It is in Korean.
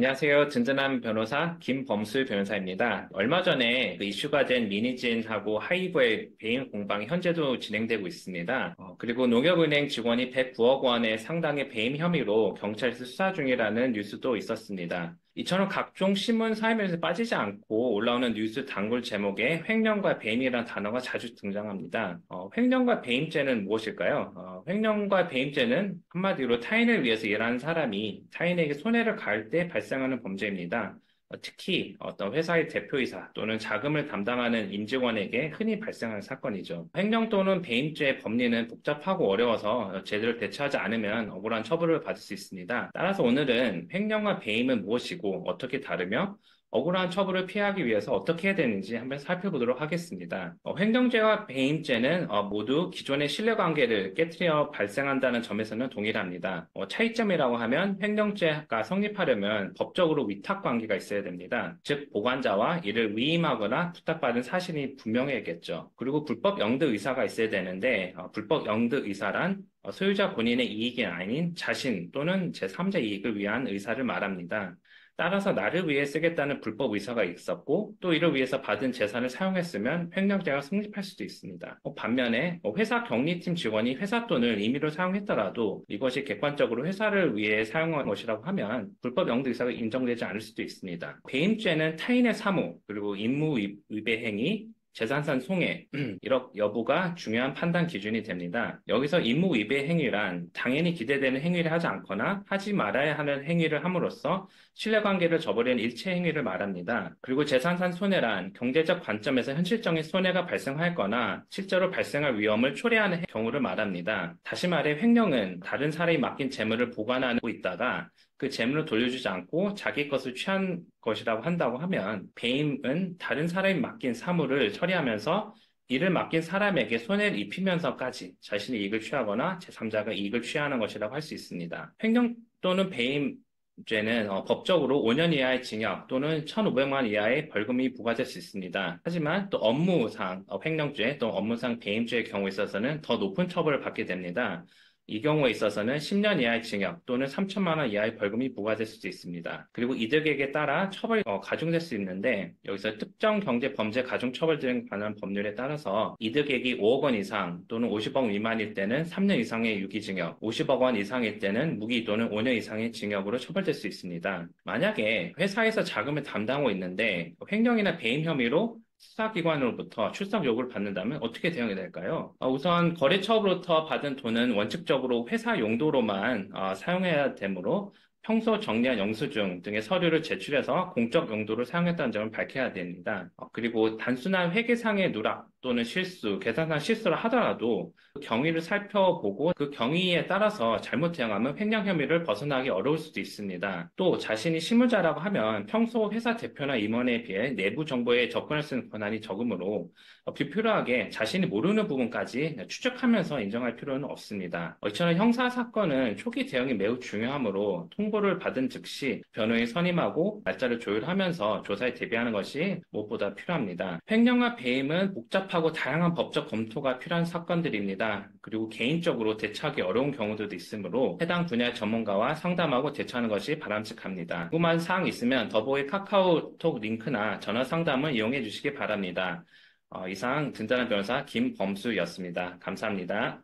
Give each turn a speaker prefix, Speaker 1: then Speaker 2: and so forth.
Speaker 1: 안녕하세요. 든든한 변호사 김범수 변호사입니다. 얼마 전에 이슈가 된 미니진하고 하이브의 배임 공방이 현재도 진행되고 있습니다. 그리고 농협은행 직원이 109억 원의 상당의 배임 혐의로 경찰에서 수사 중이라는 뉴스도 있었습니다. 이처럼 각종 신문 사회면에서 빠지지 않고 올라오는 뉴스 단골 제목에 횡령과 배임이라는 단어가 자주 등장합니다. 횡령과 배임죄는 무엇일까요? 횡령과 배임죄는 한마디로 타인을 위해서 일하는 사람이 타인에게 손해를 가할 때 발생하는 범죄입니다. 특히 어떤 회사의 대표이사 또는 자금을 담당하는 임직원에게 흔히 발생하는 사건이죠. 횡령 또는 배임죄의 법리는 복잡하고 어려워서 제대로 대처하지 않으면 억울한 처벌을 받을 수 있습니다. 따라서 오늘은 횡령과 배임은 무엇이고 어떻게 다르며 억울한 처벌을 피하기 위해서 어떻게 해야 되는지 한번 살펴보도록 하겠습니다. 횡령죄와 배임죄는 모두 기존의 신뢰관계를 깨트려 발생한다는 점에서는 동일합니다. 차이점이라고 하면 횡령죄가 성립하려면 법적으로 위탁관계가 있어야 됩니다. 즉 보관자와 이를 위임하거나 부탁받은 사실이 분명해야겠죠. 그리고 불법 영득 의사가 있어야 되는데 불법 영득 의사란 소유자 본인의 이익이 아닌 자신 또는 제3자 이익을 위한 의사를 말합니다. 따라서 나를 위해 쓰겠다는 불법 의사가 있었고 또 이를 위해서 받은 재산을 사용했으면 횡령죄가 성립할 수도 있습니다. 반면에 회사 경리팀 직원이 회사 돈을 임의로 사용했더라도 이것이 객관적으로 회사를 위해 사용한 것이라고 하면 불법 영득 의사가 인정되지 않을 수도 있습니다. 배임죄는 타인의 사무 그리고 임무 위배 행위 재산상 손해, 이력 여부가 중요한 판단 기준이 됩니다. 여기서 임무 위배 행위란 당연히 기대되는 행위를 하지 않거나 하지 말아야 하는 행위를 함으로써 신뢰관계를 저버리는 일체 행위를 말합니다. 그리고 재산상 손해란 경제적 관점에서 현실적인 손해가 발생하거나 실제로 발생할 위험을 초래하는 경우를 말합니다. 다시 말해 횡령은 다른 사람이 맡긴 재물을 보관하고 있다가 그 재물을 돌려주지 않고 자기 것을 취한 것이라고 한다고 하면 배임은 다른 사람이 맡긴 사물을 처리하면서 이를 맡긴 사람에게 손해를 입히면서까지 자신의 이익을 취하거나 제3자가 이익을 취하는 것이라고 할 수 있습니다. 횡령 또는 배임죄는 법적으로 5년 이하의 징역 또는 1,500만 원 이하의 벌금이 부과될 수 있습니다. 하지만 또 업무상 횡령죄 또 업무상 배임죄의 경우에 있어서는 더 높은 처벌을 받게 됩니다. 이 경우에 있어서는 10년 이하의 징역 또는 3천만 원 이하의 벌금이 부과될 수도 있습니다. 그리고 이득액에 따라 처벌이 가중될 수 있는데 여기서 특정 경제 범죄 가중처벌 등에 관한 법률에 따라서 이득액이 5억 원 이상 또는 50억 미만일 때는 3년 이상의 유기징역, 50억 원 이상일 때는 무기 또는 5년 이상의 징역으로 처벌될 수 있습니다. 만약에 회사에서 자금을 담당하고 있는데 횡령이나 배임 혐의로 수사기관으로부터 출석 요구를 받는다면 어떻게 대응이 될까요? 우선 거래처로부터 받은 돈은 원칙적으로 회사 용도로만 사용해야 되므로 평소 정리한 영수증 등의 서류를 제출해서 공적 용도로 사용했다는 점을 밝혀야 됩니다. 그리고 단순한 회계상의 누락 또는 실수, 계산상 실수를 하더라도 그 경위를 살펴보고 그 경위에 따라서 잘못 대응하면 횡령 혐의를 벗어나기 어려울 수도 있습니다. 또 자신이 실무자라고 하면 평소 회사 대표나 임원에 비해 내부 정보에 접근할 수 있는 권한이 적으므로 불필요하게 자신이 모르는 부분까지 추적하면서 인정할 필요는 없습니다. 이처럼 형사사건은 초기 대응이 매우 중요하므로 통보를 받은 즉시 변호인 선임하고 날짜를 조율하면서 조사에 대비하는 것이 무엇보다 필요합니다. 횡령과 배임은 복잡하고 다양한 법적 검토가 필요한 사건들입니다. 그리고 개인적으로 대처하기 어려운 경우들도 있으므로 해당 분야의 전문가와 상담하고 대처하는 것이 바람직합니다. 궁금한 사항 있으면 더보기 카카오톡 링크나 전화 상담을 이용해 주시기 바랍니다. 이상 든든한 변호사 김범수였습니다. 감사합니다.